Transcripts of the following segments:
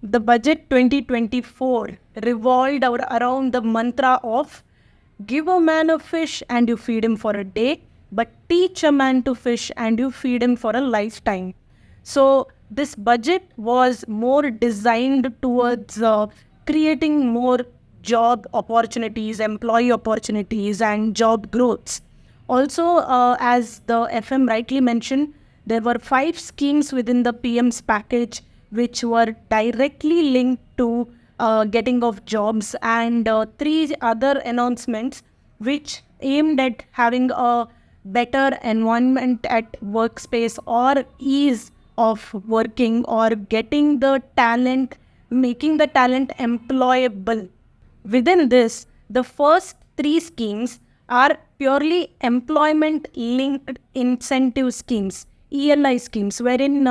The budget 2024 revolved around the mantra of give a man a fish and you feed him for a day, but teach a man to fish and you feed him for a lifetime. So this budget was more designed towards creating more job opportunities, employee opportunities, and job growths. Also, as the FM rightly mentioned, there were 5 schemes within the PM's package which were directly linked to getting of jobs, and 3 other announcements which aimed at having a better environment at workspace or ease of working or getting the talent, making the talent employable. Within this, the first 3 schemes are purely employment linked incentive schemes, ELI schemes, wherein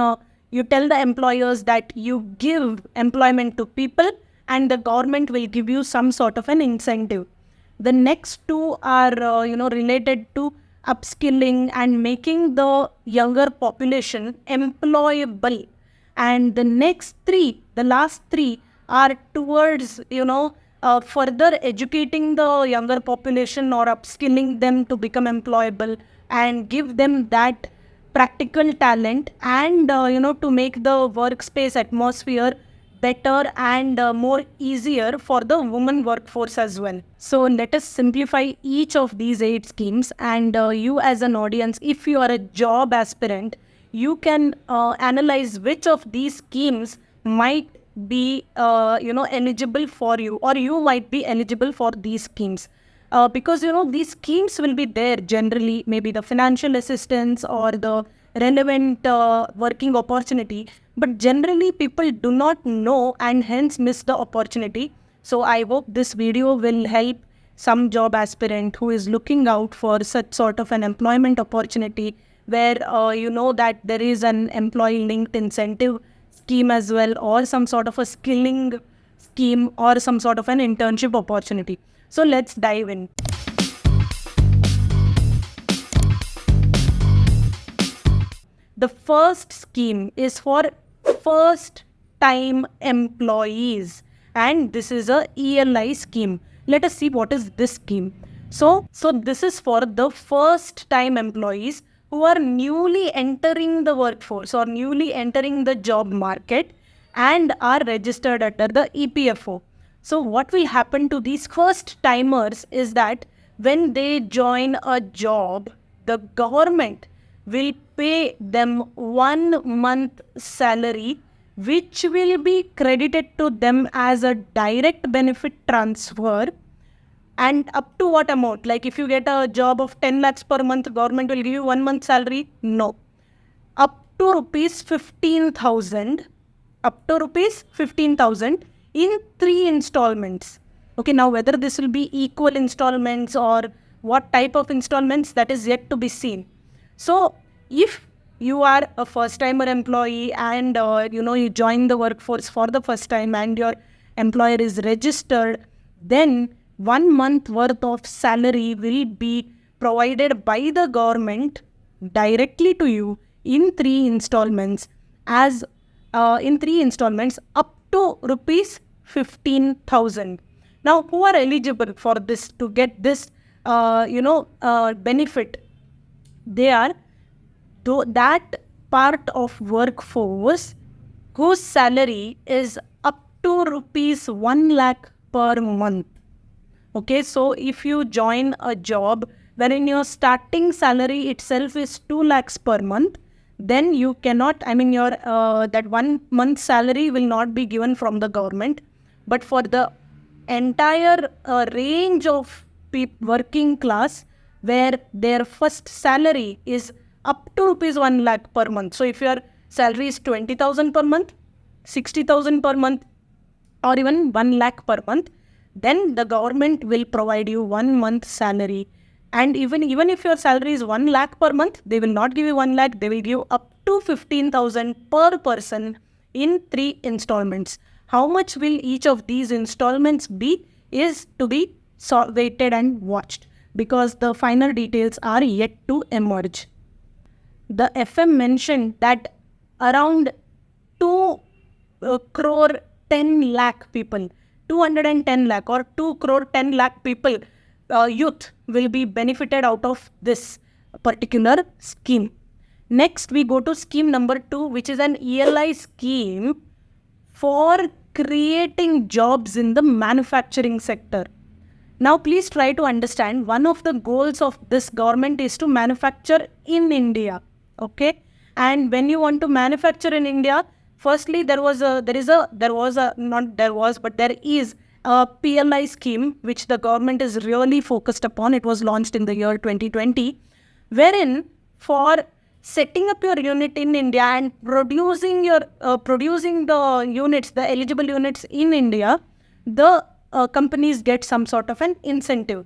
you tell the employers that you give employment to people and the government will give you some sort of an incentive. The next 2 are related to upskilling and making the younger population employable, and the next 3, the last 3, are towards further educating the younger population or upskilling them to become employable and give them that practical talent, and to make the workspace atmosphere better and more easier for the women workforce as well. So let us simplify each of these 8 schemes, and you as an audience, if you are a job aspirant, you can analyze which of these schemes might be eligible for you, or you might be eligible for these schemes. Because these schemes will be there generally, maybe the financial assistance or the relevant working opportunity, but generally people do not know and hence miss the opportunity. So I hope this video will help some job aspirant who is looking out for such sort of an employment opportunity where that there is an employee linked incentive scheme as well, or some sort of a skilling scheme, or some sort of an internship opportunity. So let's dive in. The first scheme is for first time employees, and this is a ELI scheme. Let us see what is this scheme. So this is for the first time employees who are newly entering the workforce or newly entering the job market and are registered under the EPFO. So what will happen to these first timers is that when they join a job, the government will pay them 1 month salary, which will be credited to them as a direct benefit transfer. And up to what amount? Like if you get a job of 10 lakhs per month, government will give you 1 month salary? No. Up to rupees 15,000. Up to rupees 15,000 in 3 installments. Okay, now whether this will be equal installments or what type of installments, that is yet to be seen. So if you are a first timer employee and you join the workforce for the first time and your employer is registered, then 1 month worth of salary will be provided by the government directly to you in 3 installments, as in 3 installments up to rupees 15,000. Now, who are eligible for this to get this benefit? They are that part of workforce whose salary is up to rupees 1 lakh per month. Okay, so if you join a job wherein your starting salary itself is 2 lakhs per month, then you cannot, your that 1 month salary will not be given from the government. But for the entire range of working class where their first salary is up to rupees 1 lakh per month. So if your salary is 20,000 per month, 60,000 per month, or even 1 lakh per month, then the government will provide you 1 month salary. And even if your salary is 1 lakh per month, they will not give you 1 lakh, they will give up to 15,000 per person in 3 installments. How much will each of these installments be is to be waited and watched, because the final details are yet to emerge. The FM mentioned that around 2 crore 10 lakh people, 210 lakh or 2 crore 10 lakh people, youth will be benefited out of this particular scheme. Next, we go to scheme number 2, which is an ELI scheme for creating jobs in the manufacturing sector. Now, please try to understand, one of the goals of this government is to manufacture in India. Okay. And when you want to manufacture in India, firstly, there is a PLI scheme, which the government is really focused upon. It was launched in the year 2020, wherein for setting up your unit in India and producing the units, the eligible units in India, the companies get some sort of an incentive.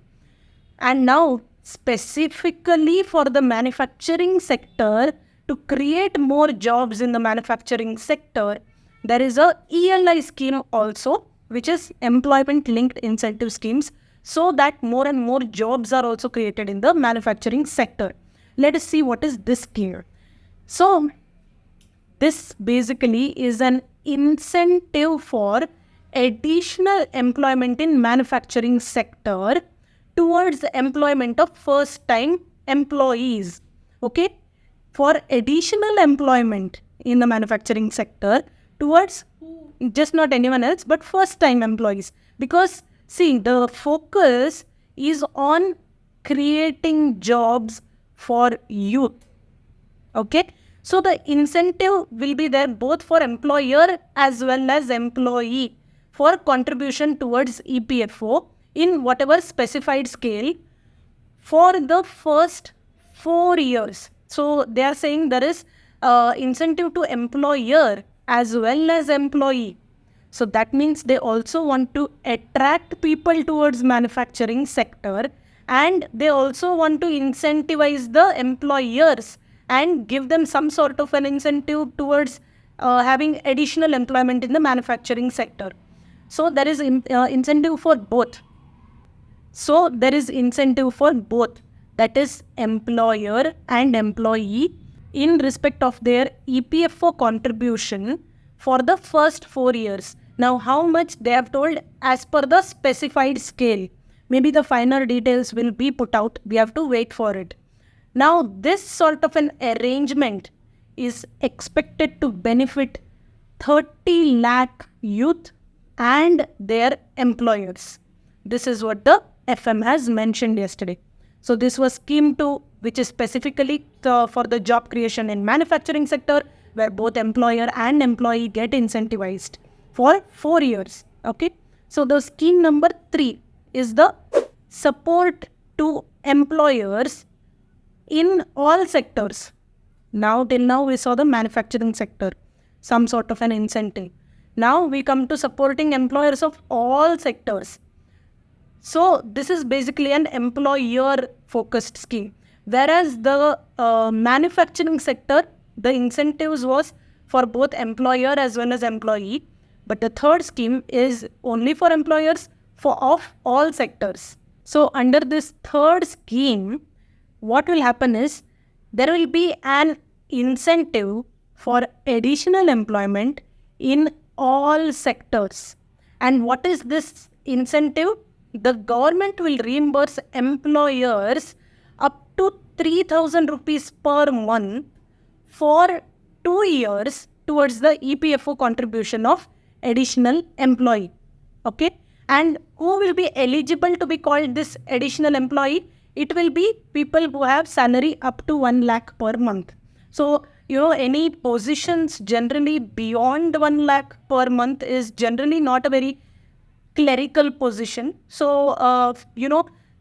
And now, specifically for the manufacturing sector, to create more jobs in the manufacturing sector, there is a ELI scheme also, which is employment linked incentive schemes, so that more and more jobs are also created in the manufacturing sector. Let us see what is this scheme. So, this basically is an incentive for additional employment in manufacturing sector towards the employment of first-time employees. Okay, for additional employment in the manufacturing sector towards just not anyone else but first-time employees. Because see, the focus is on creating jobs for youth. Okay, so the incentive will be there both for employer as well as employee for contribution towards EPFO in whatever specified scale for the first 4 years. So they are saying there is incentive to employer as well as employee. So that means they also want to attract people towards manufacturing sector, and they also want to incentivize the employers and give them some sort of an incentive towards having additional employment in the manufacturing sector. So there is incentive for both. So there is incentive for both, that is employer and employee, in respect of their EPFO contribution for the first 4 years. Now, how much they have told as per the specified scale. Maybe the finer details will be put out. We have to wait for it. Now, this sort of an arrangement is expected to benefit 30 lakh youth and their employers. This is what the FM has mentioned yesterday. So this was scheme 2, which is specifically for the job creation in manufacturing sector, where both employer and employee get incentivized for 4 years. Okay. So the scheme number 3 is the support to employers in all sectors. Now, till now we saw the manufacturing sector, some sort of an incentive. Now we come to supporting employers of all sectors. So this is basically an employer focused scheme. Whereas the manufacturing sector, the incentives was for both employer as well as employee. But the third scheme is only for employers of all sectors. So under this third scheme, what will happen is there will be an incentive for additional employment in all sectors. And what is this incentive? The government will reimburse employers up to 3,000 rupees per month for 2 years towards the EPFO contribution of additional employee. Okay. And who will be eligible to be called this additional employee? It will be people who have salary up to 1 lakh per month. So, any positions generally beyond 1 lakh per month is generally not a very clerical position. So,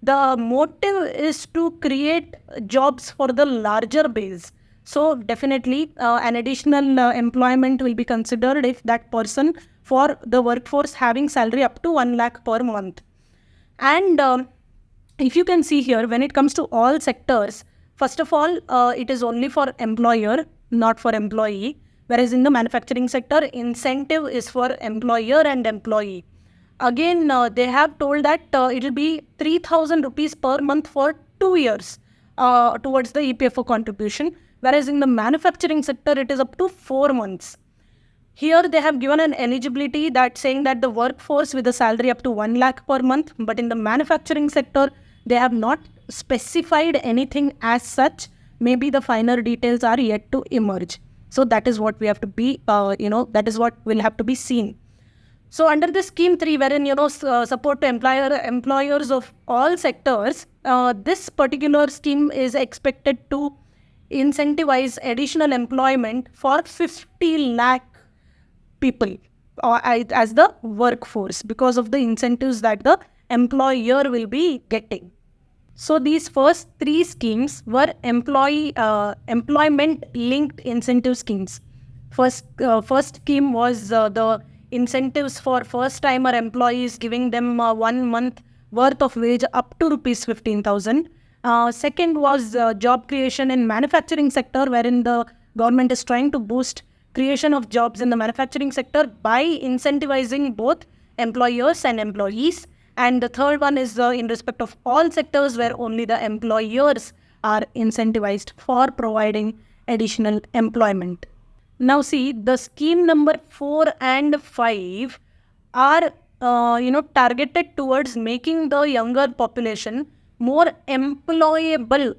the motive is to create jobs for the larger base. So, definitely an additional employment will be considered if that person for the workforce having salary up to 1 lakh per month. And if you can see here, when it comes to all sectors, first of all, it is only for employer, not for employee. Whereas in the manufacturing sector, incentive is for employer and employee. Again, they have told that it will be 3,000 rupees per month for 2 years towards the EPFO contribution. Whereas in the manufacturing sector, it is up to 4 months. Here they have given an eligibility that saying that the workforce with a salary up to 1 lakh per month, but in the manufacturing sector, they have not specified anything as such. Maybe the finer details are yet to emerge. So that is what we have to be, that is what will have to be seen. So under this scheme 3, wherein, support to employers of all sectors, this particular scheme is expected to incentivize additional employment for 50 lakh people as the workforce because of the incentives that the employer will be getting. So these first 3 schemes were employment linked incentive schemes. First scheme was the incentives for first timer employees, giving them 1 month worth of wage up to rupees 15,000. Second was job creation in manufacturing sector, wherein the government is trying to boost creation of jobs in the manufacturing sector by incentivizing both employers and employees. And the third one is in respect of all sectors, where only the employers are incentivized for providing additional employment. Now see, the scheme number 4 and 5 are targeted towards making the younger population more employable,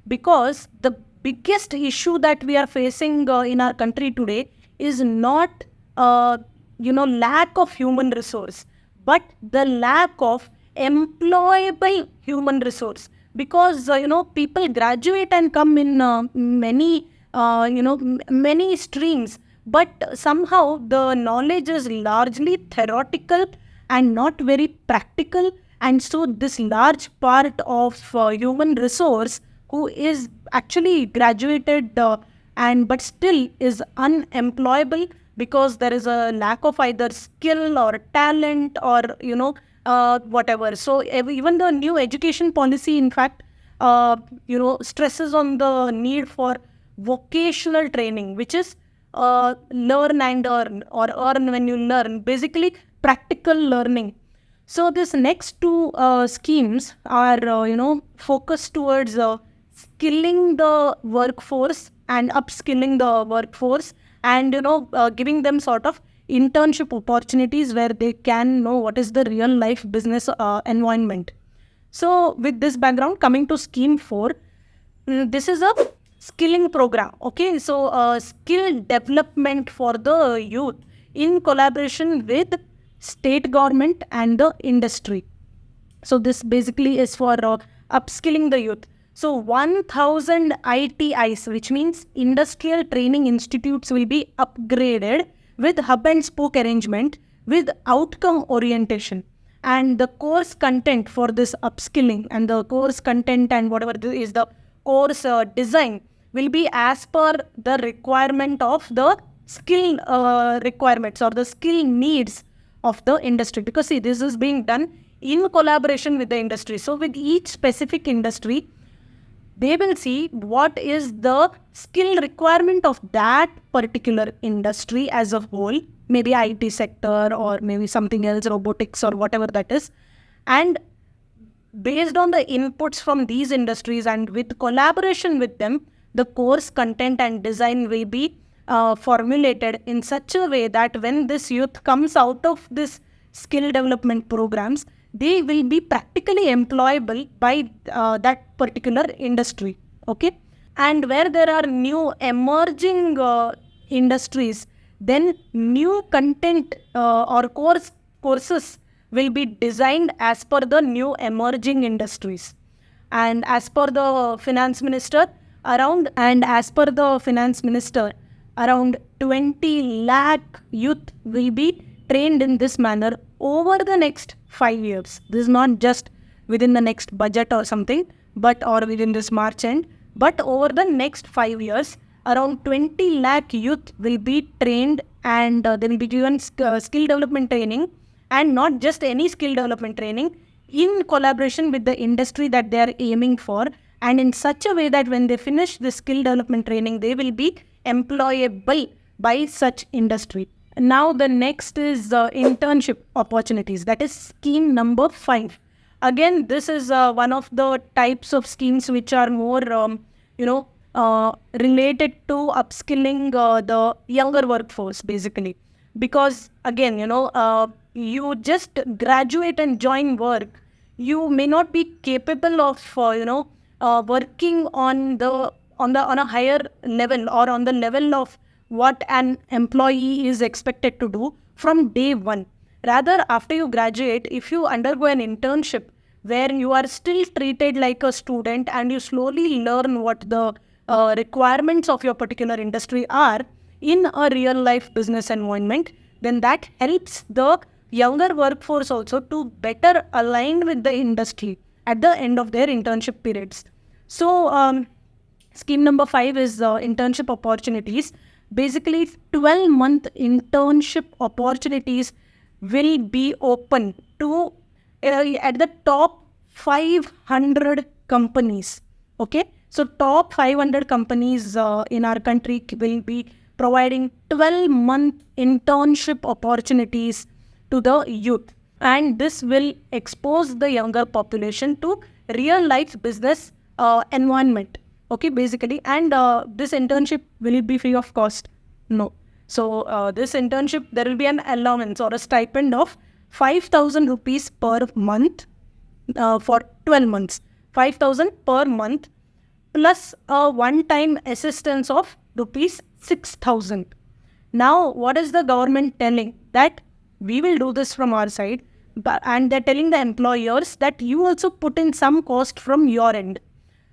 because the biggest issue that we are facing in our country today is not lack of human resource, but the lack of employable human resource. Because people graduate and come in many streams, but somehow the knowledge is largely theoretical and not very practical. And so this large part of human resource who is actually graduated but still is unemployable, because there is a lack of either skill or talent or whatever. So even the new education policy, in fact, stresses on the need for vocational training, which is learn and earn, or earn when you learn, basically practical learning. So this next 2 schemes are focused towards skilling the workforce and upskilling the workforce, and giving them sort of internship opportunities where they can know what is the real life business environment. So with this background, coming to scheme 4, this is a skilling program. Okay, so skill development for the youth in collaboration with state government and the industry. So this basically is for upskilling the youth. So 1,000 ITIs, which means industrial training institutes, will be upgraded with hub and spoke arrangement with outcome orientation. And the course content for this upskilling and the course content and whatever is the course design will be as per the requirement of the skill requirements or the skill needs of the industry. Because see, this is being done in collaboration with the industry. So with each specific industry, they will see what is the skill requirement of that particular industry as a whole, maybe IT sector or maybe something else, robotics or whatever that is. And based on the inputs from these industries and with collaboration with them, the course content and design will be formulated in such a way that when this youth comes out of this skill development programs, they will be practically employable by that particular industry. Okay, and where there are new emerging industries, then new content or courses will be designed as per the new emerging industries. And as per the finance minister, around 20 lakh youth will be trained in this manner over the next 5 years. This is not just within the next budget or something, or within this March end, but over the next 5 years, around 20 lakh youth will be trained, and they will be given skill development training, and not just any skill development training, in collaboration with the industry that they are aiming for, and in such a way that when they finish the skill development training, they will be employable by such industry. Now the next is internship opportunities. That is scheme number 5. Again, this is one of the types of schemes which are more, related to upskilling the younger workforce, basically. Because again, you just graduate and join work, you may not be capable of working on a higher level, or on the level of what an employee is expected to do from day one. Rather, after you graduate, if you undergo an internship where you are still treated like a student and you slowly learn what the requirements of your particular industry are in a real life business environment, then that helps the younger workforce also to better align with the industry at the end of their internship periods. So, scheme number 5 is internship opportunities. Basically, 12-month internship opportunities will be open to at the top 500 companies. Okay, so top 500 companies in our country will be providing 12-month internship opportunities to the youth, and this will expose the younger population to real life business environment. Okay, basically, and this internship, will it be free of cost? No. So this internship, there will be an allowance or a stipend of 5,000 rupees per month for 12 months. 5,000 per month plus a one-time assistance of rupees 6,000. Now, what is the government telling? That we will do this from our side, and they're telling the employers that you also put in some cost from your end.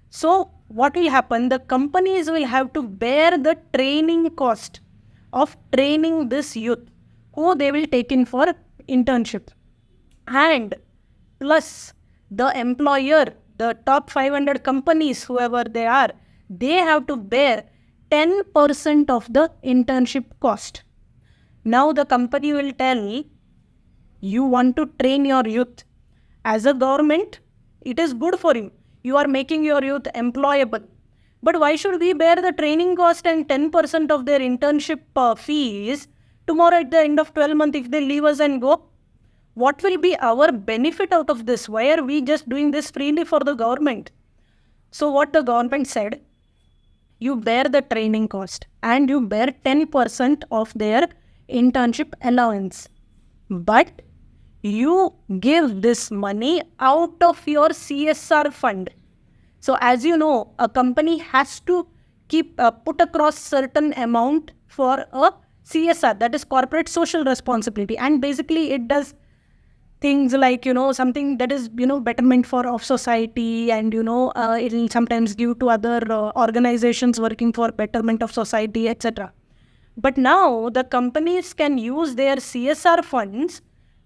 So, what will happen? The companies will have to bear the training cost of training this youth who they will take in for internship. And plus, the employer, the top 500 companies, whoever they are, they have to bear 10% of the internship cost. Now the company will tell, you want to train your youth. As a government, it is good for you. You are making your youth employable. But why should we bear the training cost and 10% of their internship fees tomorrow at the end of 12 months if they leave us and go? What will be our benefit out of this? Why are we just doing this freely for the government? So what the government said, you bear the training cost and you bear 10% of their internship allowance. But you give this money out of your CSR fund. So as you know, a company has to put across certain amount for a CSR, that is corporate social responsibility. And basically it does things like, something that is, betterment of society, and, it will sometimes give to other organizations working for betterment of society, etc. But now the companies can use their CSR funds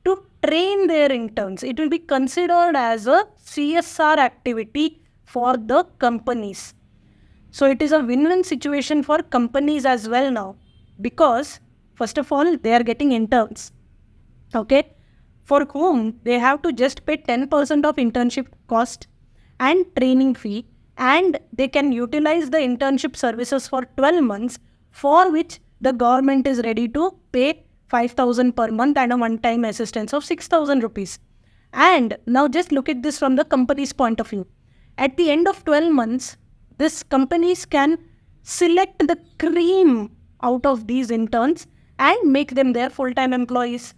to train their interns. It will be considered as a CSR activity for the companies. So it is a win-win situation for companies as well now, because first of all, they are getting interns. Okay, for whom they have to just pay 10% of internship cost and training fee, and they can utilize the internship services for 12 months, for which the government is ready to pay 5,000 per month and a one-time assistance of 6,000 rupees. And now just look at this from the company's point of view. At the end of 12 months, these companies can select the cream out of these interns and make them their full-time employees.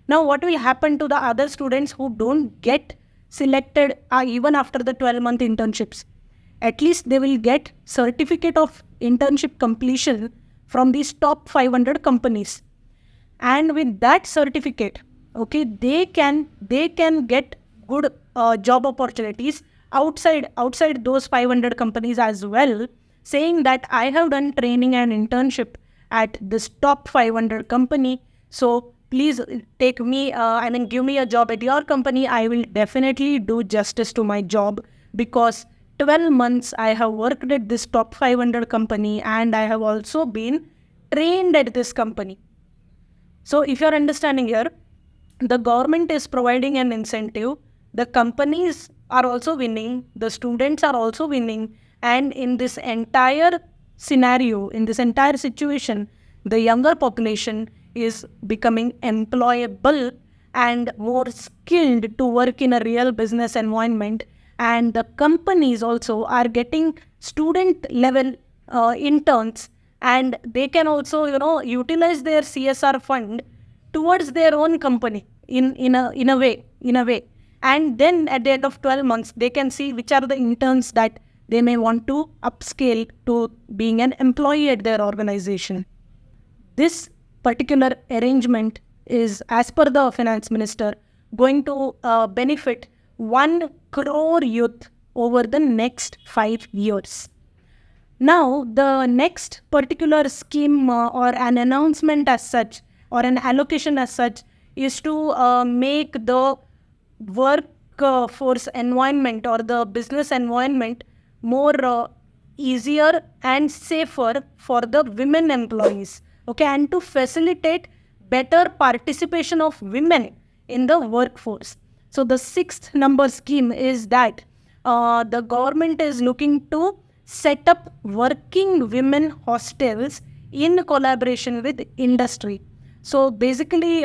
Now, what will happen to the other students who don't get selected even after the 12-month internships? At least they will get certificate of internship completion from these top 500 companies. And with that certificate, okay, they can get good job opportunities outside those 500 companies as well, saying that I have done training and internship at this top 500 company. So please take me give me a job at your company. I will definitely do justice to my job, because 12 months I have worked at this top 500 company and I have also been trained at this company. So if you're understanding here, the government is providing an incentive, the companies are also winning, the students are also winning, and in this entire scenario, in this entire situation, the younger population is becoming employable and more skilled to work in a real business environment, and the companies also are getting student level interns, and they can also, utilize their CSR fund towards their own company in a way. And then at the end of 12 months, they can see which are the interns that they may want to upscale to being an employee at their organization. This particular arrangement is, as per the finance minister, going to benefit 1 crore youth over the next 5 years. Now, the next particular scheme or an announcement as such, or an allocation as such, is to make the workforce environment or the business environment more easier and safer for the women employees, okay, and to facilitate better participation of women in the workforce. So the 6th number scheme is that the government is looking to set up working women hostels in collaboration with industry. So basically,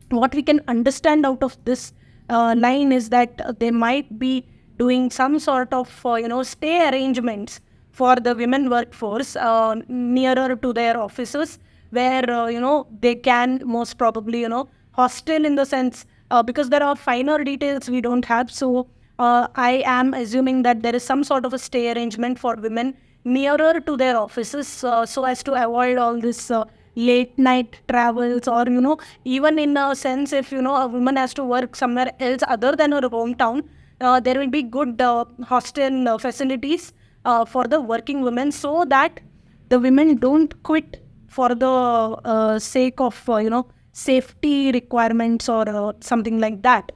what we can understand out of this line is that they might be doing some sort of stay arrangements for the women workforce nearer to their offices, where they can most probably hostel, in the sense, because there are finer details we don't have. So I am assuming that there is some sort of a stay arrangement for women nearer to their offices, so as to avoid all this late night travels, or even in a sense, if a woman has to work somewhere else other than her hometown, there will be good hostel facilities for the working women, so that the women don't quit for the sake of safety requirements or something like that.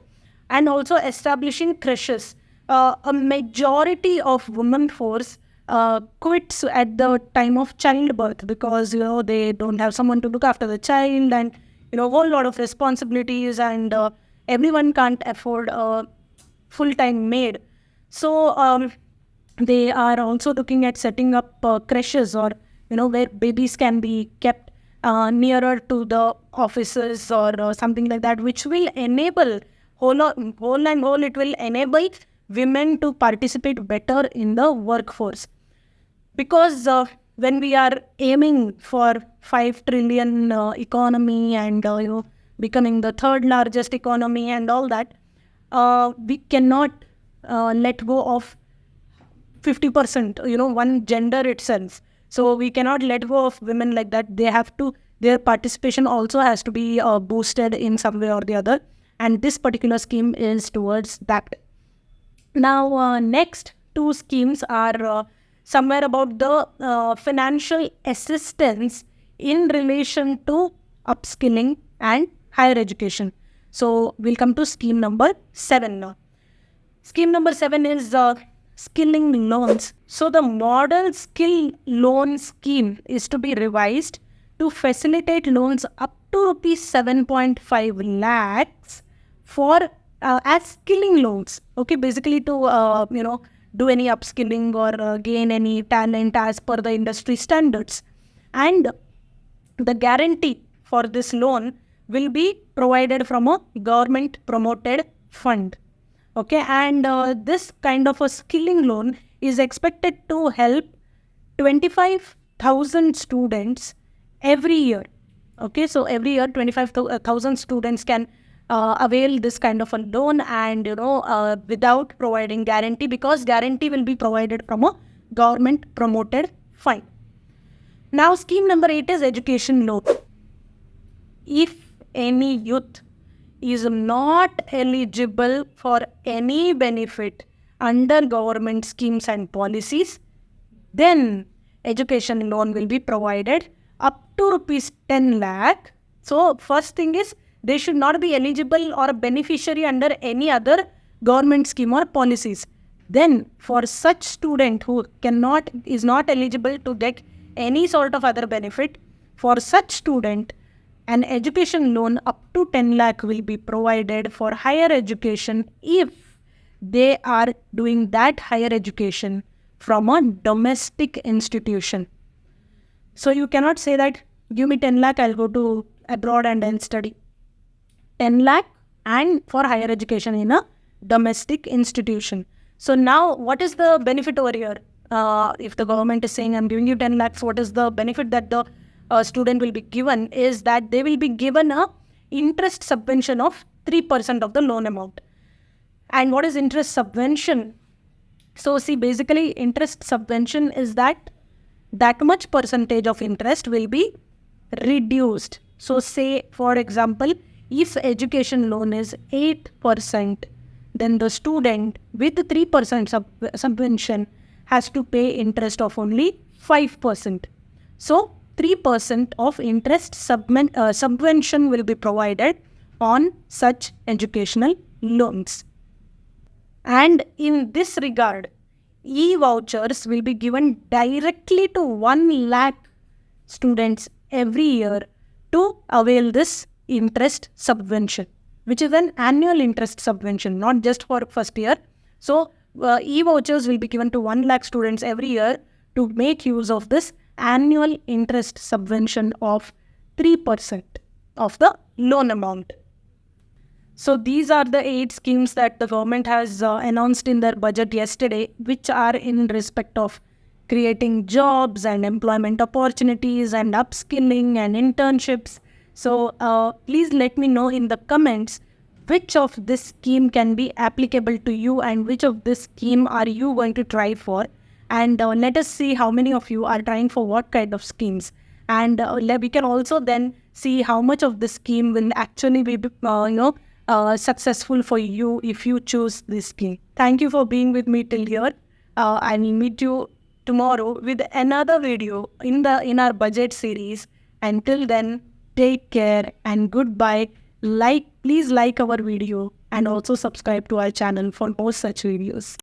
And also establishing creches. A majority of women force quits at the time of childbirth, because they don't have someone to look after the child, and a whole lot of responsibilities, and everyone can't afford a full-time maid. So they are also looking at setting up creches, or where babies can be kept nearer to the offices, or something like that, which will enable it will enable women to participate better in the workforce. Because when we are aiming for 5 trillion economy, and becoming the 3rd largest economy and all that, we cannot let go of 50%, one gender itself. So we cannot let go of women like that. Their participation also has to be boosted in some way or the other. And this particular scheme is towards that. Now, next 2 schemes are somewhere about the financial assistance in relation to upskilling and higher education. So we'll come to scheme number 7 now. Scheme number 7 is skilling loans. So the model skill loan scheme is to be revised to facilitate loans up to rupees 7.5 lakhs for as skilling loans. Okay, basically to do any upskilling or gain any talent as per the industry standards. And the guarantee for this loan will be provided from a government promoted fund. Okay, and this kind of a skilling loan is expected to help 25,000 students every year. Okay, so every year 25,000 students can avail this kind of a loan, and without providing guarantee, because guarantee will be provided from a government promoted fund. Now, scheme number 8 is education loan. If any youth is not eligible for any benefit under government schemes and policies, then education loan will be provided up to rupees 10 lakh. So first thing is, they should not be eligible or a beneficiary under any other government scheme or policies. Then for such student who is not eligible to get any sort of other benefit, for such student, an education loan up to 10 lakh will be provided for higher education if they are doing that higher education from a domestic institution. So you cannot say that, give me 10 lakh, I'll go to abroad and then study. 10 lakh and for higher education in a domestic institution. So now what is the benefit over here? if the government is saying I'm giving you 10 lakhs, what is the benefit that the student will be given is that they will be given a interest subvention of 3% of the loan amount. And what is interest subvention? So see, basically interest subvention is that much percentage of interest will be reduced. So say, for example, if education loan is 8%, then the student with 3% subvention has to pay interest of only 5%. So 3% of interest subvention will be provided on such educational loans. And in this regard, e-vouchers will be given directly to 1 lakh students every year to avail this interest subvention, which is an annual interest subvention, not just for first year. So e-vouchers will be given to 1 lakh students every year to make use of this annual interest subvention of 3% of the loan amount. So these are the 8 schemes that the government has announced in their budget yesterday, which are in respect of creating jobs and employment opportunities and upskilling and internships. So please let me know in the comments which of this scheme can be applicable to you and which of this scheme are you going to try for. And let us see how many of you are trying for what kind of schemes. And we can also then see how much of this scheme will actually be successful for you if you choose this scheme. Thank you for being with me till here. I will meet you tomorrow with another video in our budget series. Until then, take care and goodbye. Please like our video and also subscribe to our channel for more such videos.